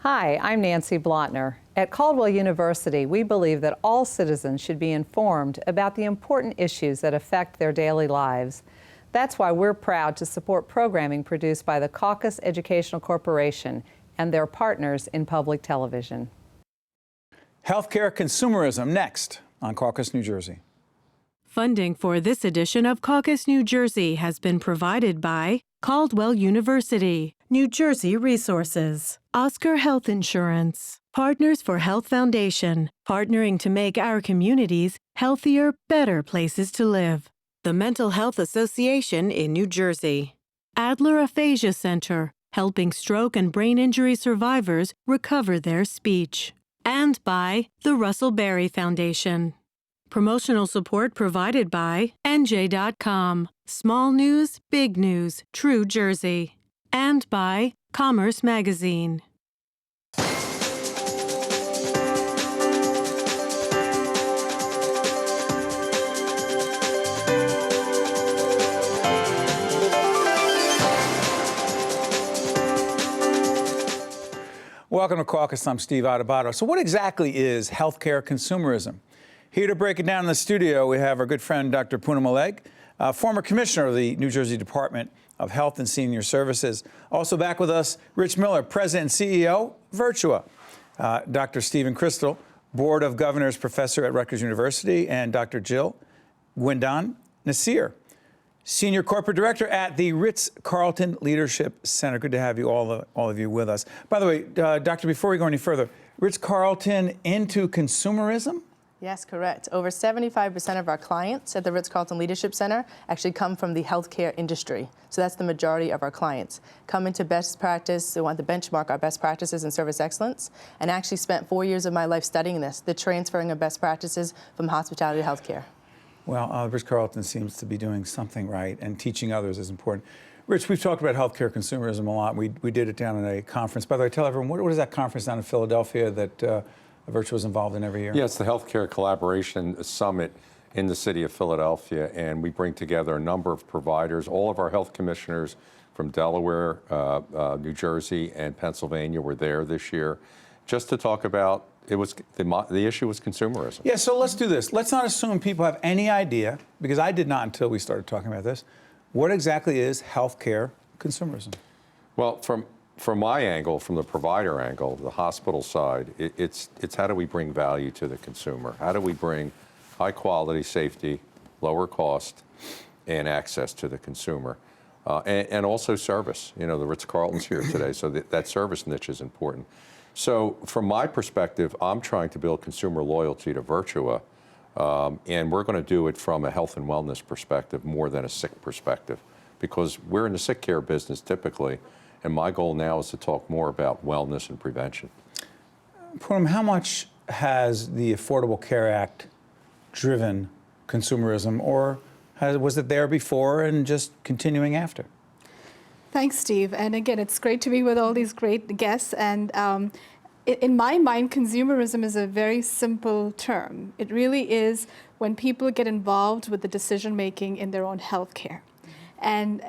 Hi, I'm Nancy Blotner. At Caldwell University, we believe that all citizens should be informed about the important issues that affect their daily lives. That's why we're proud to support programming produced by the Caucus Educational Corporation and their partners in public television. Healthcare consumerism next on Caucus, New Jersey. Funding for this edition of Caucus, New Jersey has been provided by Caldwell University, New Jersey Resources, Oscar Health Insurance, Partners for Health Foundation, partnering to make our communities healthier, better places to live. The Mental Health Association in New Jersey, Adler Aphasia Center, helping stroke and brain injury survivors recover their speech, and by the Russell Berry Foundation. Promotional support provided by NJ.com, Small News, Big News, True Jersey, and by Commerce Magazine. Welcome to Caucus. I'm Steve Adubato. So what exactly is healthcare consumerism? Here to break it down in the studio, we have our good friend, Dr. Poonam Alaigh, former commissioner of the New Jersey Department of Health and Senior Services. Also back with us, Rich Miller, President and CEO, Virtua. Dr. Stephen Crystal, Board of Governors Professor at Rutgers University, and Dr. Jill Guindon-Nasir, Senior Corporate Director at the Ritz-Carlton Leadership Center. Good to have you all of you with us. By the way, Doctor, before we go any further, Ritz-Carlton into consumerism? Yes, correct. Over 75% of our clients at the Ritz-Carlton Leadership Center actually come from the healthcare industry. So that's the majority of our clients. Come into best practice, they want to benchmark our best practices in service excellence, and actually spent 4 years of my life studying this, the transferring of best practices from hospitality to healthcare. Well, Ritz-Carlton seems to be doing something right, and teaching others is important. Rich, we've talked about healthcare consumerism a lot. We did it down at a conference. By the way, tell everyone, what is that conference down in Philadelphia that Virtua is involved in every year? Yeah, it's the Healthcare Collaboration Summit in the city of Philadelphia, and we bring together a number of providers. All of our health commissioners from Delaware, New Jersey, and Pennsylvania were there this year, just to talk about the issue was consumerism. Yeah, so let's do this. Let's not assume people have any idea, because I did not until we started talking about this. What exactly is healthcare consumerism? Well, from my angle, from the provider angle, the hospital side, it's how do we bring value to the consumer? How do we bring high quality, safety, lower cost, and access to the consumer? And also service. You know, the Ritz-Carlton's here today, so that service niche is important. So from my perspective, I'm trying to build consumer loyalty to Virtua, and we're going to do it from a health and wellness perspective more than a sick perspective, because we're in the sick care business typically, and my goal now is to talk more about wellness and prevention. Poonam, how much has the Affordable Care Act driven consumerism, or was it there before and just continuing after? Thanks, Steve. And again, it's great to be with all these great guests. And in my mind, consumerism is a very simple term. It really is when people get involved with the decision-making in their own health care. And,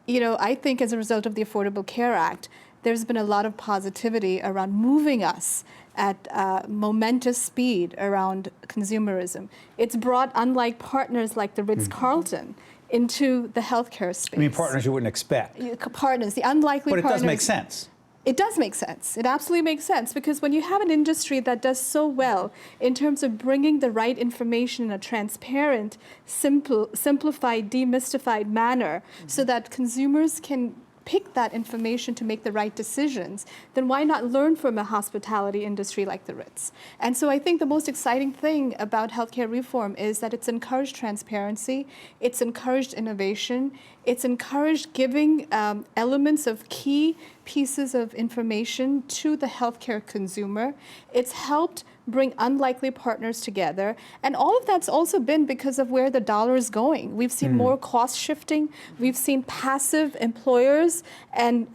you know, I think as a result of the Affordable Care Act, there's been a lot of positivity around moving us at momentous speed around consumerism. It's brought, unlike partners like the Ritz-Carlton, into the healthcare space. I mean, partners you wouldn't expect. Partners, the unlikely partners. But it does make sense. It does make sense. It absolutely makes sense, because when you have an industry that does so well in terms of bringing the right information in a transparent, simplified, demystified manner, so that consumers can pick that information to make the right decisions, then why not learn from a hospitality industry like the Ritz? And so I think the most exciting thing about healthcare reform is that it's encouraged transparency, it's encouraged innovation, it's encouraged giving elements of key pieces of information to the healthcare consumer. It's helped bring unlikely partners together. And all of that's also been because of where the dollar is going. We've seen more cost shifting. We've seen passive employers and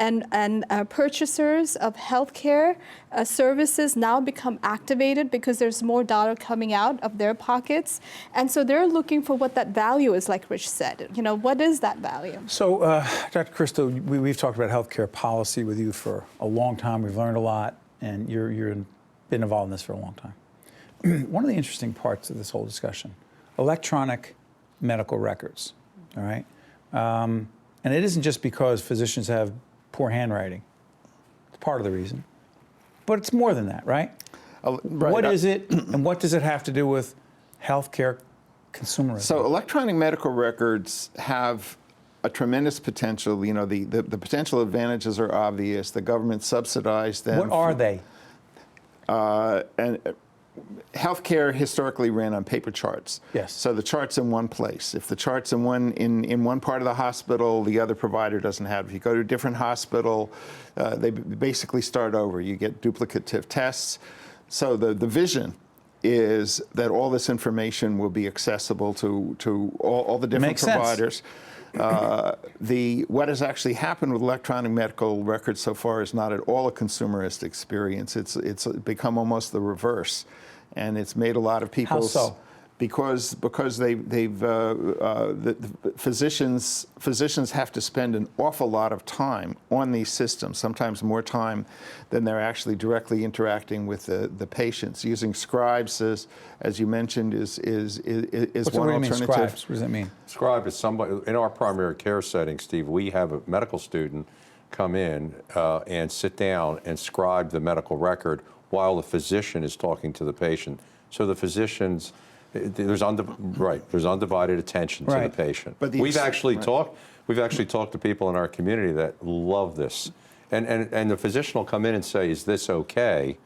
purchasers of healthcare services now become activated because there's more dollar coming out of their pockets. And so they're looking for what that value is, like Rich said. You know, what is that value? So, Dr. Crystal, we've talked about healthcare policy with you for a long time. We've learned a lot. and you've been involved in this for a long time. One of the interesting parts of this whole discussion, electronic medical records, all right? And it isn't just because physicians have poor handwriting. It's part of the reason. But it's more than that, right? Right. What is it, and what does it have to do with healthcare consumerism? So electronic medical records have a tremendous potential. You know, the potential advantages are obvious. The government subsidized them. What are they? And healthcare historically ran on paper charts. Yes. So the chart's in one place. If the chart's in one part of the hospital, the other provider doesn't have it. If you go to a different hospital, they basically start over. You get duplicative tests. So the vision is that all this information will be accessible to all the different Makes sense. providers. What has actually happened with electronic medical records so far is not at all a consumerist experience. It's become almost the reverse, and it's made a lot of people. How so? Because the physicians have to spend an awful lot of time on these systems, sometimes more time than they're actually directly interacting with the patients. Using scribes, as you mentioned, is one alternative. Scribes? What does that mean? Scribe is somebody, in our primary care setting, Steve, we have a medical student come in and sit down and scribe the medical record while the physician is talking to the patient. So the physician's there's undivided attention to the patient. But we've actually talked to people in our community that love this, and the physician will come in and say, "Is this okay?"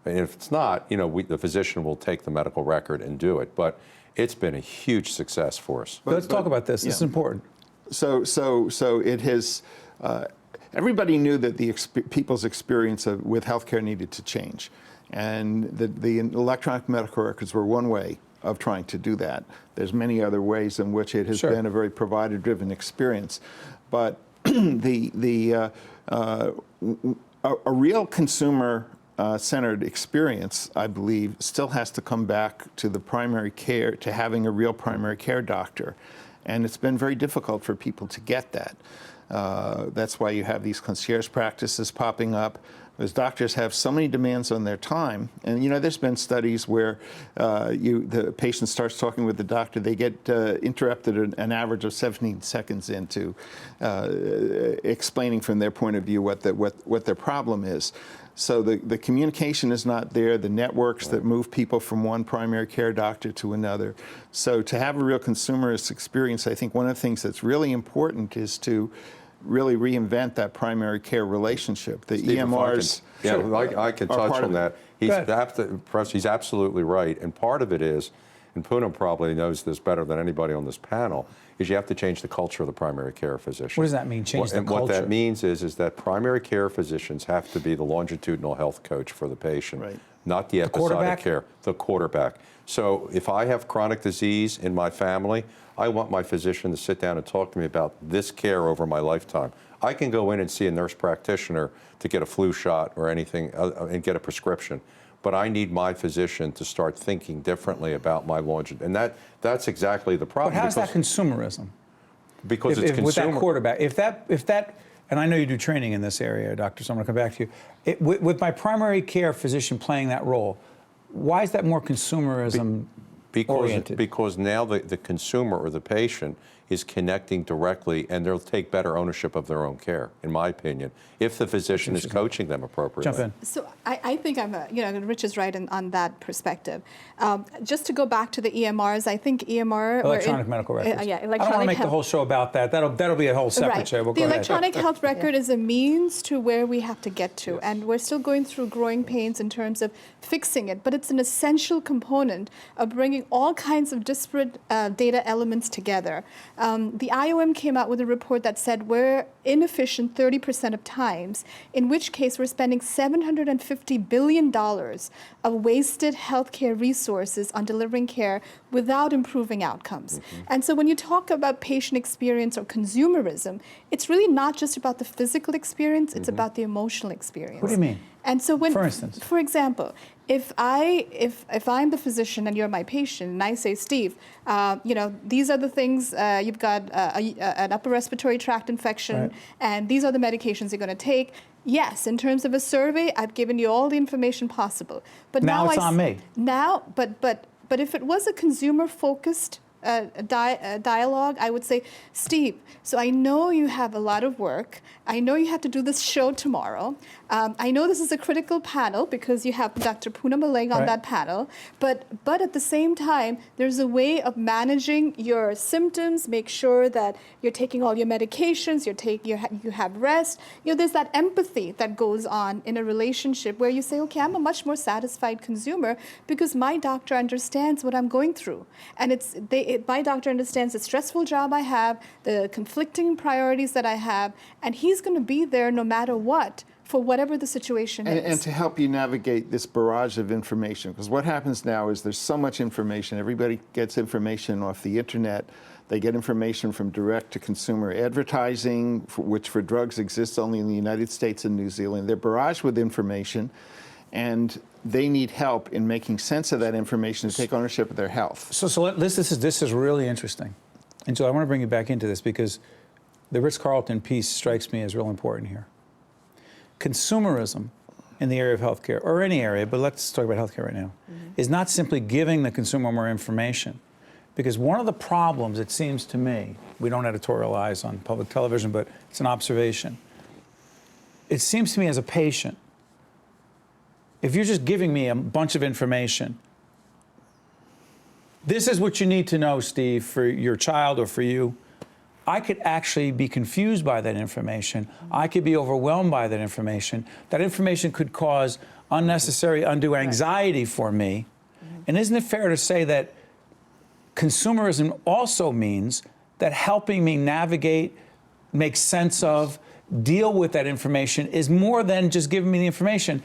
And if it's not, you know, the physician will take the medical record and do it. But it's been a huge success for us. Let's talk about this. This is important. So it has. Everybody knew that people's experience with healthcare needed to change, and the electronic medical records were one way of trying to do that. There's many other ways in which it has been a very provider-driven experience, but a real consumer-centered experience, I believe, still has to come back to the primary care, to having a real primary care doctor, and it's been very difficult for people to get that. That's why you have these concierge practices popping up. Because doctors have so many demands on their time, and you know, there's been studies where the patient starts talking with the doctor, they get interrupted an average of 17 seconds into explaining from their point of view what their problem is. So the communication is not there, the networks that move people from one primary care doctor to another. So to have a real consumerist experience, I think one of the things that's really important is to really reinvent that primary care relationship. The Steve, EMRs. I can touch on that. He's absolutely right. And part of it is, and Poonam probably knows this better than anybody on this panel, is you have to change the culture of the primary care physician. What does that mean, change the culture? What that means is that primary care physicians have to be the longitudinal health coach for the patient, not the episodic care, the quarterback. So if I have chronic disease in my family, I want my physician to sit down and talk to me about this care over my lifetime. I can go in and see a nurse practitioner to get a flu shot or anything and get a prescription, but I need my physician to start thinking differently about my longevity. And that's exactly the problem. But how's that consumerism? Because it's consumer. With that quarterback, if that, and I know you do training in this area, doctor, so I'm going to come back to you. With my primary care physician playing that role, why is that more consumerism oriented? Because now the consumer or the patient is connecting directly, and they'll take better ownership of their own care, in my opinion, if the physician is coaching them appropriately. Jump in. So I think Rich is right on that perspective. Just to go back to the EMRs, I think electronic medical records. electronic I don't want to make the whole show about that. That'll be a whole separate show. The electronic health record is a means to where we have to get to, and we're still going through growing pains in terms of fixing it. But it's an essential component of bringing all kinds of disparate data elements together. The IOM came out with a report that said we're inefficient 30% of times, in which case we're spending $750 billion of wasted healthcare resources on delivering care without improving outcomes. And so when you talk about patient experience or consumerism, it's really not just about the physical experience, it's about the emotional experience. What do you mean? And so when, For instance? for example, if I'm the physician and you're my patient, and I say, Steve, these are the things, you've got an upper respiratory tract infection, Right. and these are the medications you're going to take. Yes, in terms of a survey, I've given you all the information possible. But Now it's on me. Now, but if it was a consumer-focused dialogue, I would say, Steve, so I know you have a lot of work. I know you have to do this show tomorrow. I know this is a critical panel because you have Dr. Poonam Alaigh on Right. that panel. But at the same time, there's a way of managing your symptoms. Make sure that you're taking all your medications. You have rest. There's that empathy that goes on in a relationship where you say, okay, I'm a much more satisfied consumer because my doctor understands what I'm going through, and my doctor understands the stressful job I have, the conflicting priorities that I have, and he's going to be there no matter what for whatever the situation is. And to help you navigate this barrage of information, because what happens now is there's so much information. Everybody gets information off the internet. They get information from direct-to-consumer advertising, which for drugs exists only in the United States and New Zealand. They're barraged with information, and they need help in making sense of that information to take ownership of their health. This is really interesting. And so I want to bring you back into this because the Ritz-Carlton piece strikes me as real important here. Consumerism in the area of healthcare, or any area, but let's talk about healthcare right now, is not simply giving the consumer more information. Because one of the problems, it seems to me, we don't editorialize on public television, but it's an observation. It seems to me as a patient, if you're just giving me a bunch of information, this is what you need to know, Steve, for your child or for you, I could actually be confused by that information. I could be overwhelmed by that information. That information could cause unnecessary, undue anxiety for me. And isn't it fair to say that consumerism also means that helping me navigate, make sense of, deal with that information is more than just giving me the information?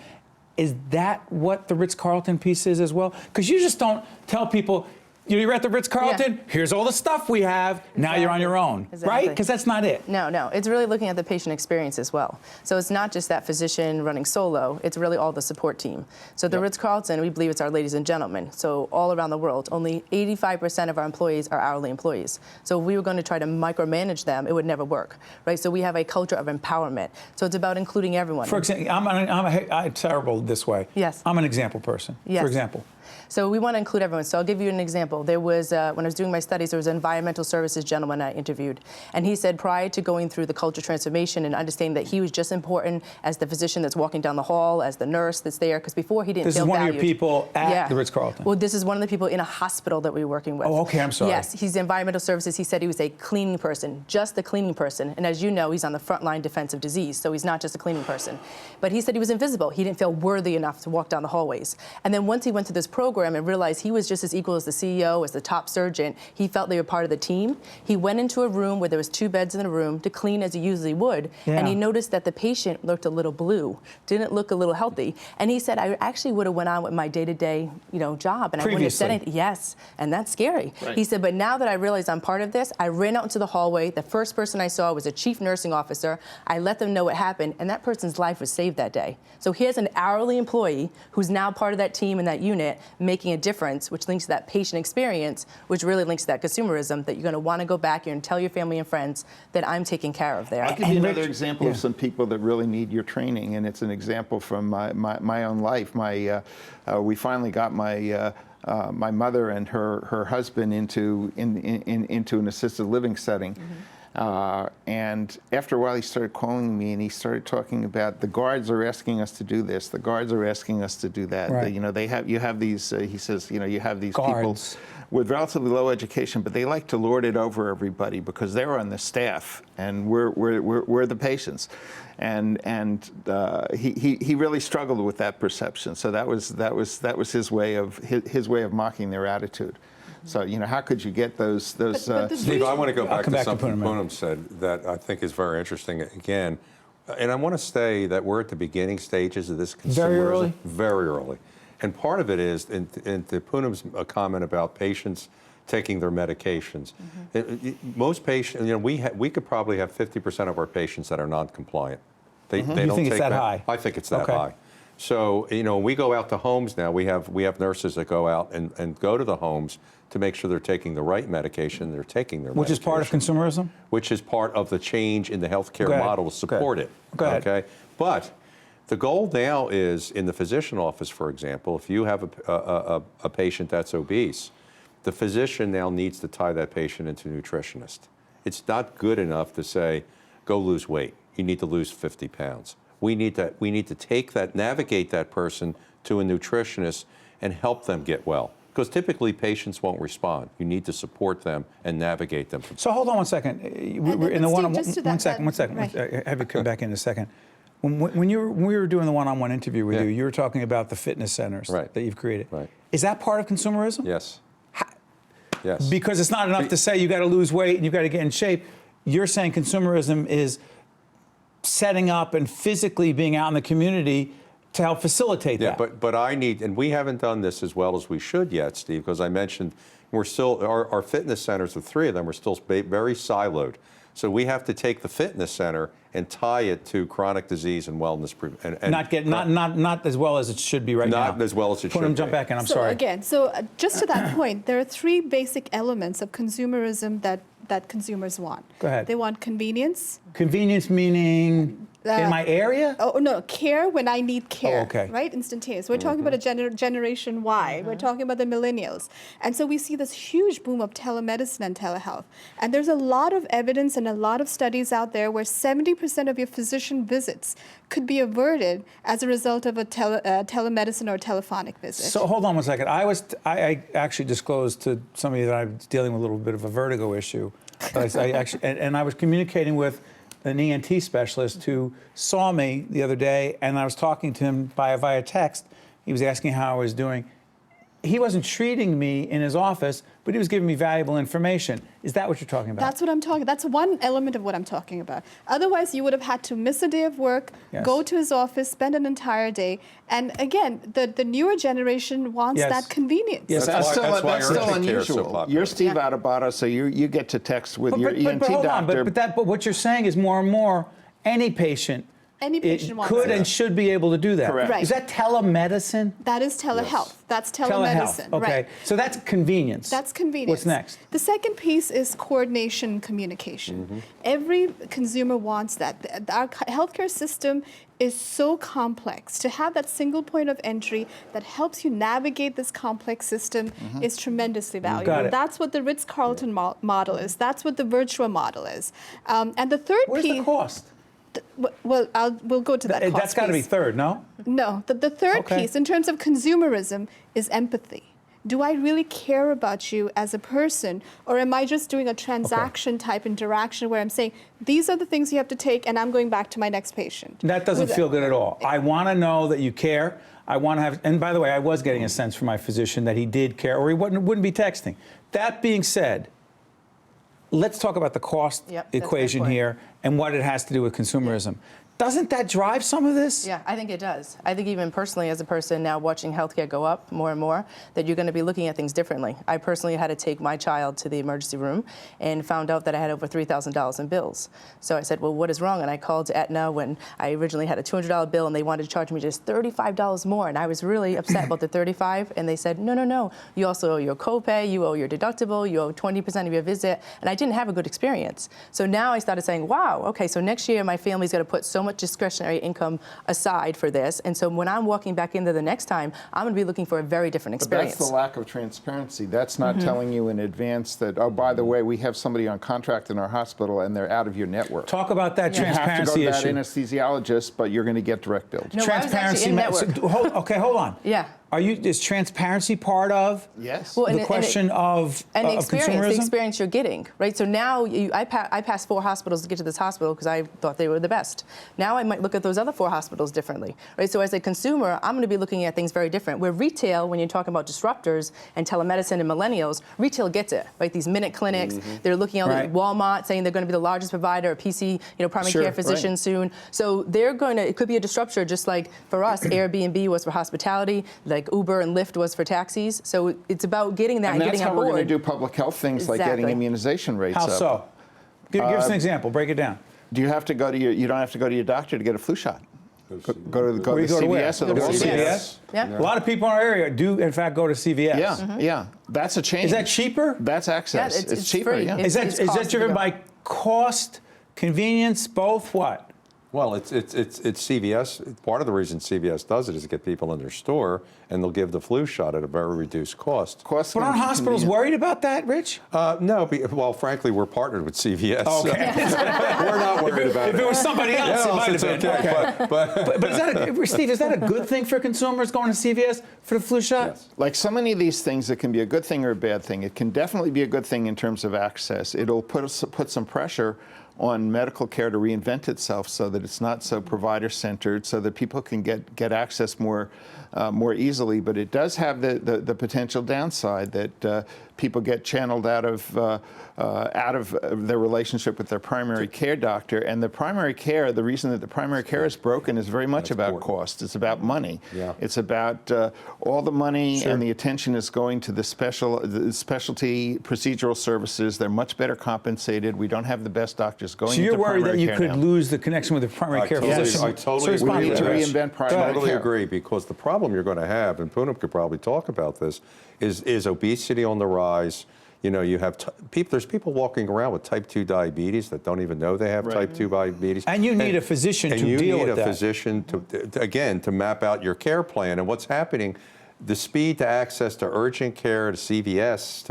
Is that what the Ritz-Carlton piece is as well? Because you just don't tell people, you're at the Ritz-Carlton, here's all the stuff we have, now you're on your own, right? Because that's not it. No, it's really looking at the patient experience as well. So it's not just that physician running solo, it's really all the support team. So the Ritz-Carlton, we believe it's our ladies and gentlemen. So all around the world, only 85% of our employees are hourly employees. So if we were going to try to micromanage them, it would never work, right? So we have a culture of empowerment. So it's about including everyone. For example, I'm terrible this way. Yes. I'm an example person, yes. For example. So we want to include everyone. So I'll give you an example. There was, when I was doing my studies, there was an environmental services gentleman I interviewed. And he said prior to going through the culture transformation and understanding that he was just important as the physician that's walking down the hall, as the nurse that's there, because before he didn't feel valued. This is one of your people at the Ritz-Carlton? Well, this is one of the people in a hospital that we were working with. Oh, okay, I'm sorry. Yes, he's environmental services. He said he was a cleaning person, just a cleaning person. And as you know, he's on the front line defense of disease, so he's not just a cleaning person. But he said he was invisible. He didn't feel worthy enough to walk down the hallways. And then once he went through this program and realized he was just as equal as the CEO, as the top surgeon, he felt they were part of the team. He went into a room where there was 2 beds in the room to clean as he usually would, and he noticed that the patient looked a little blue, didn't look a little healthy. And he said, I actually would have went on with my day-to-day, job, and I wouldn't have said anything. Yes, and that's scary. Right. He said, but now that I realize I'm part of this, I ran out into the hallway. The first person I saw was a chief nursing officer. I let them know what happened, and that person's life was saved that day. So here's an hourly employee who's now part of that team and that unit, making a difference, which links to that patient experience, which really links to that consumerism, that you're going to want to go back here and tell your family and friends that I'm taking care of there. I'll give you another example of some people that really need your training, and it's an example from my own life. We finally got my my mother and her husband into an assisted living setting. And after a while, he started calling me, and he started talking about the guards are asking us to do this. The guards are asking us to do that. Right. You have these. He says, you have these guards. people with relatively low education, but they like to lord it over everybody because they're on the staff, and we're the patients. And he really struggled with that perception. So that was his way of mocking their attitude. So, how could you get those Steve, I want to go back to something Poonam said that I think is very interesting. Again, and I want to say that we're at the beginning stages of this consumerism. Very early? Very early. And part of it is, and to Poonam's comment about patients taking their medications. Most patients, we could probably have 50% of our patients that are non-compliant. They don't think take it's that high? I think it's that high. So, you know, we go out to homes now. We have nurses that go out and go to the homes to make sure they're taking the right medication, they're taking their Which medication. is part of consumerism? Which is part of the change in the healthcare Go ahead. model to support it. Go ahead. Okay? But the goal now is, in the physician office, for example, if you have a patient that's obese, the physician now needs to tie that patient into a nutritionist. It's not good enough to say, go lose weight. You need to lose 50 pounds. We need to take that, navigate that person to a nutritionist and help them get well. Because typically patients won't respond. You need to support them and navigate them. So hold on one second. We're in the one second. Right. Have you come back in a second. When we were doing the one-on-one interview with you were talking about the fitness centers that you've created. Right. Is that part of consumerism? Yes. Yes. Because it's not enough to say you got to lose weight and you got to get in shape. You're saying consumerism is setting up and physically being out in the community to help facilitate that. But I need, and we haven't done this as well as we should yet, Steve, because I mentioned we're still, our fitness centers, the three of them, are still very siloed. So we have to take the fitness center and tie it to chronic disease and wellness. Not as well as it should be right now. Not as well as it should Poonam, be. jump back in, I'm So sorry. again, just to that point, there are three basic elements of consumerism that consumers want. Go ahead. They want convenience. Convenience meaning in my area? Oh, no, care when I need care, okay. right? Instantaneous. We're talking about a generation Y. We're talking about the millennials. And so we see this huge boom of telemedicine and telehealth. And there's a lot of evidence and a lot of studies out there where 70% of your physician visits could be averted as a result of a telemedicine or telephonic visit. So hold on one second. I actually disclosed to somebody that I was dealing with a little bit of a vertigo issue. And I was communicating with an ENT specialist who saw me the other day, and I was talking to him via text. He was asking how I was doing. He wasn't treating me in his office, but he was giving me valuable information. Is that what you're talking about? That's what I'm talking about. That's one element of what I'm talking about. Otherwise, you would have had to miss a day of work, go to his office, spend an entire day. And again, the newer generation wants that convenience. Yes, That's still urgent care is so unusual. popular. You're Steve Adubato, so you get to text with your ENT hold doctor. on, but what you're saying is more and more, any patient wants could it. and should be able to do that. Correct. Right. Is that telemedicine? That is telehealth. Yes. That's telemedicine. Telehealth. Okay. Right. So that's convenience. That's convenience. What's next? The second piece is coordination and communication. Every consumer wants that. Our healthcare system is so complex. To have that single point of entry that helps you navigate this complex system is tremendously valuable. Got it. That's what the Ritz-Carlton model is. That's what the Virtua model is. And the third Where's piece. the cost? Well, we'll go to that cost That's got to be piece. third, no? No, the third Okay. piece in terms of consumerism is empathy. Do I really care about you as a person, or am I just doing a transaction type interaction where I'm saying, these are the things you have to take and I'm going back to my next patient? That doesn't feel good at all. I want to know that you care. I want to have, and by the way, I was getting a sense from my physician that he did care, or he wouldn't be texting. That being said, let's talk about the cost equation here and what it has to do with consumerism. Doesn't that drive some of this? Yeah, I think it does. I think even personally as a person now watching healthcare go up more and more, that you're going to be looking at things differently. I personally had to take my child to the emergency room and found out that I had over $3,000 in bills. So I said, well, what is wrong? And I called Aetna when I originally had a $200 bill and they wanted to charge me just $35 more. And I was really upset about the $35. And they said, no, you also owe your copay, you owe your deductible, you owe 20% of your visit. And I didn't have a good experience. So now I started saying, wow, okay, so next year my family's going to put so much discretionary income aside for this. And so when I'm walking back into the next time, I'm going to be looking for a very different experience. But that's the lack of transparency. That's not telling you in advance that, oh, by the way, we have somebody on contract in our hospital and they're out of your network. Talk about that transparency you have to go to issue. that anesthesiologist, but you're going to get direct billed. No, I was actually in network. Hold on. Yeah. Is transparency part of the question of consumerism? The experience you're getting, right? So now I passed 4 hospitals to get to this hospital because I thought they were the best. Now I might look at those other 4 hospitals differently, right? So as a consumer, I'm going to be looking at things very different. Where retail, when you're talking about disruptors and telemedicine and millennials, retail gets it, right? These minute clinics, they're looking at Walmart saying they're going to be the largest provider of PC, primary care physicians soon. So they're going to, it could be a disruptor just like for us, Airbnb was for hospitality, like Uber and Lyft was for taxis. So it's about getting that and getting on board. And that's how we're going to do public health things like getting immunization rates up. How so? Give us an example. Break it down. You don't have to go to your doctor to get a flu shot. Go to CVS or the Go to Walgreens. CVS? Yeah. A lot of people in our area do, in fact, go to CVS. Yeah, yeah. That's a change. Is that cheaper? That's access. Yeah, it's cheaper. free. Yeah. Is that cost driven to go. by cost, convenience, both? What? Well, it's CVS. Part of the reason CVS does it is to get people in their store, and they'll give the flu shot at a very reduced cost. Cost But aren't and hospitals convenience. worried about that, Rich? No, well, frankly, we're partnered with CVS. Okay. So we're not worried about it. If it was somebody else, it might it's have been. okay. But is that Steve, is that a good thing for consumers going to CVS for the flu shot? Yes. Like so many of these things, it can be a good thing or a bad thing. It can definitely be a good thing in terms of access. It'll put some pressure on medical care to reinvent itself so that it's not so provider-centered, so that people can get access more easily. But it does have the potential downside that people get channeled out of their relationship with their primary care doctor. And the primary care, the reason that the primary care is broken is very much about cost. It's about money. Yeah. It's about all the money and the attention is going to the specialty procedural services. They're much better compensated. We don't have the best doctors going So you're into worried that primary you care could now. lose the connection with the primary care physician? I totally So agree. We need to Rich. reinvent primary I totally care. agree, because the problem you're going to have, and Poonam could probably talk about this, is obesity on the rise. You know, you have there's people walking around with type 2 diabetes that don't even know they have type 2 diabetes. And you need a physician to deal with that. And you need a physician to map out your care plan. And what's happening, the speed to access to urgent care, to CVS,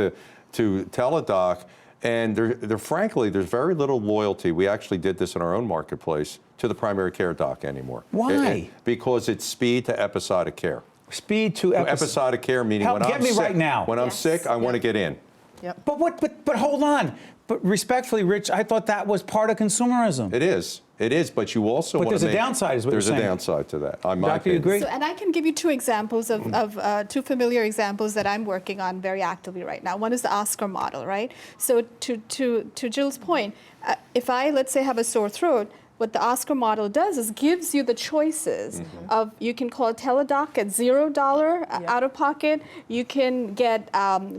to Teladoc, and frankly, there's very little loyalty. We actually did this in our own marketplace to the primary care doc anymore. Why? Because it's speed to episodic care. Speed to Episodic care meaning when I'm Get me sick. right now. When I'm sick, I want to get in. Yep. But hold on. But respectfully, Rich, I thought that was part of consumerism. It is, but you also But want there's to a downside, is what There's you're a saying. downside to that. In my Doctor, you opinion. agree? So, and I can give you two examples of two familiar examples that I'm working on very actively right now. One is the Oscar model, right? So to Jill's point, if I, let's say, have a sore throat, what the Oscar model does is gives you the choices of, you can call Teladoc at $0 out of pocket. You can get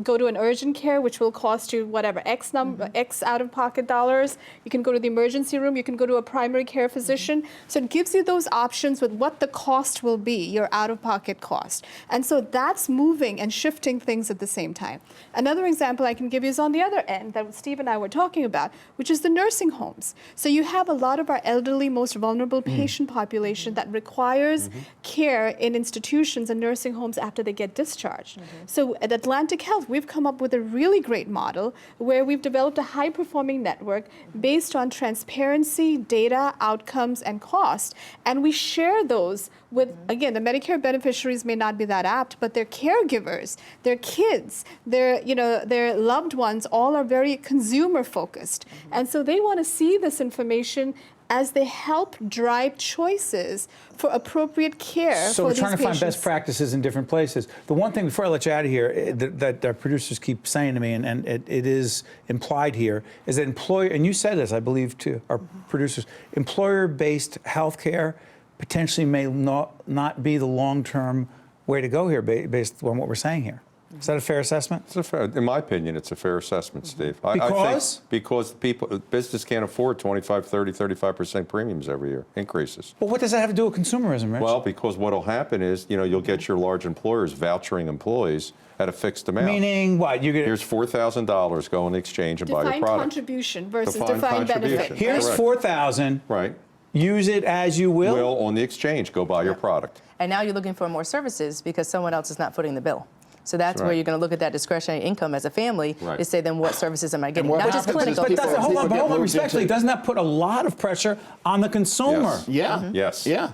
go to an urgent care, which will cost you whatever X out of pocket dollars. You can go to the emergency room. You can go to a primary care physician. So it gives you those options with what the cost will be, your out of pocket cost. And so that's moving and shifting things at the same time. Another example I can give you is on the other end that Steve and I were talking about, which is the nursing homes. So you have a lot of our elderly, most vulnerable patient population that requires care in institutions and nursing homes after they get discharged. So at Atlantic Health, we've come up with a really great model where we've developed a high-performing network based on transparency, data, outcomes, and cost. And we share those with, again, the Medicare beneficiaries may not be that apt, but their caregivers, their kids, their loved ones, all are very consumer-focused. And so they want to see this information as they help drive choices for appropriate care So for we're these trying to find patients. best practices in different places. The one thing, before I let you out of here, that our producers keep saying to me, and it is implied here, is that and you said this, I believe, too, our producers, employer-based health care potentially may not be the long-term way to go here based on what we're saying here. Is that a fair assessment? In my opinion, it's a fair assessment, Steve. Because? Because business can't afford 25, 30, 35% premiums every year, increases. Well, what does that have to do with consumerism, Rich? Well, because what will happen is, you'll get your large employers vouchering employees at a fixed amount. Meaning what? Here's $4,000, go in the exchange and buy your Defined product. contribution versus Defined defined benefit. contribution. Here's Correct. $4,000. Right. Use it as you will. Will on the exchange, go buy your product. And now you're looking for more services because someone else is not footing the bill. So that's where right. you're going to look at that discretionary income as a family Right. is say, then what services am I getting? what Not just happens is clinical. But people- hold on, get moved respectfully, into- doesn't that put a lot of pressure on the consumer? Yes. Yeah. Yes. Yeah.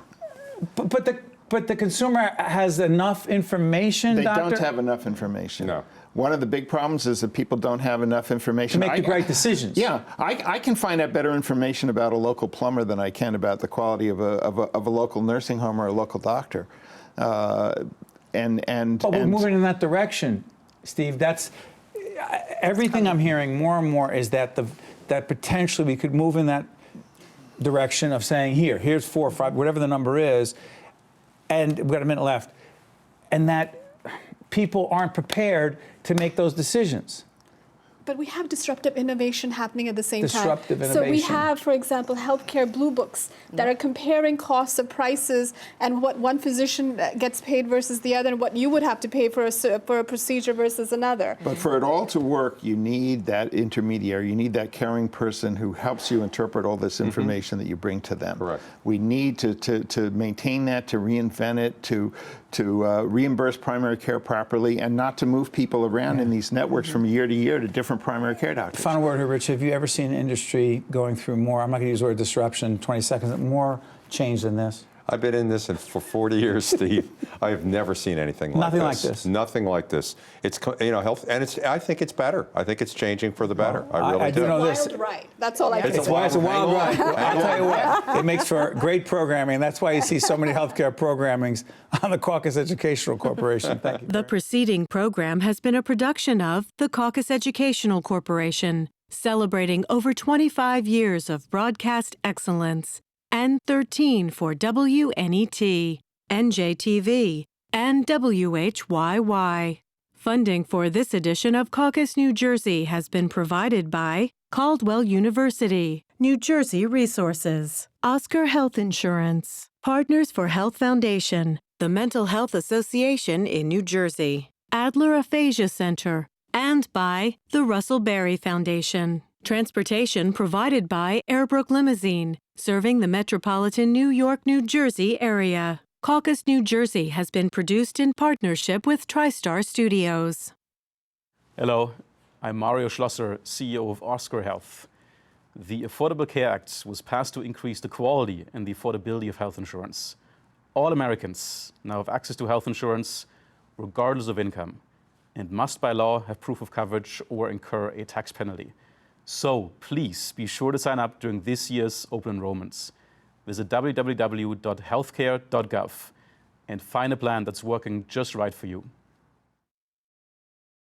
But the consumer has enough information, They Doctor? don't have enough information. No. One of the big problems is that people don't have enough information. To make the right decisions. Yeah, I can find out better information about a local plumber than I can about the quality of a local nursing home or a local doctor. But we're moving in that direction, Steve. That's everything I'm hearing more and more is that that potentially we could move in that direction of saying, here's 4 or 5, whatever the number is, and we've got a minute left, and that people aren't prepared to make those decisions. But we have disruptive innovation happening at the same Disruptive time. So we innovation. have, for example, healthcare blue books that are comparing costs of prices and what one physician gets paid versus the other, and what you would have to pay for a procedure versus another. But for it all to work, you need that intermediary. You need that caring person who helps you interpret all this information that you bring to them. Correct. We need to maintain that, to reinvent it, to reimburse primary care properly, and not to move people around in these networks from year to year to different primary care doctors. Final word here, Rich. Have you ever seen an industry going through more, I'm not going to use the word disruption, 20 seconds, more change than this? I've been in this for 40 years, Steve. I have never seen anything like Nothing this. like this. Nothing like this. It's, health, and I think it's better. I think it's changing for the better. I really I do know this. Wild ride. That's all I can It's say. a wild ride. I'll tell you what, it makes for great programming. That's why you see so many healthcare programmings on the Caucus Educational Corporation. Thank you. The preceding program has been a production of the Caucus Educational Corporation, celebrating over 25 years of broadcast excellence, and 13 for WNET, NJTV, and WHYY. Funding for this edition of Caucus New Jersey has been provided by Caldwell University, New Jersey Resources, Oscar Health Insurance, Partners for Health Foundation, the Mental Health Association in New Jersey, Adler Aphasia Center, and by the Russell Berry Foundation. Transportation provided by Airbrook Limousine, serving the metropolitan New York, New Jersey area. Caucus New Jersey has been produced in partnership with TriStar Studios. Hello, I'm Mario Schlosser, CEO of Oscar Health. The Affordable Care Act was passed to increase the quality and the affordability of health insurance. All Americans now have access to health insurance, regardless of income, and must by law have proof of coverage or incur a tax penalty. So please be sure to sign up during this year's open enrollments. Visit www.healthcare.gov and find a plan that's working just right for you.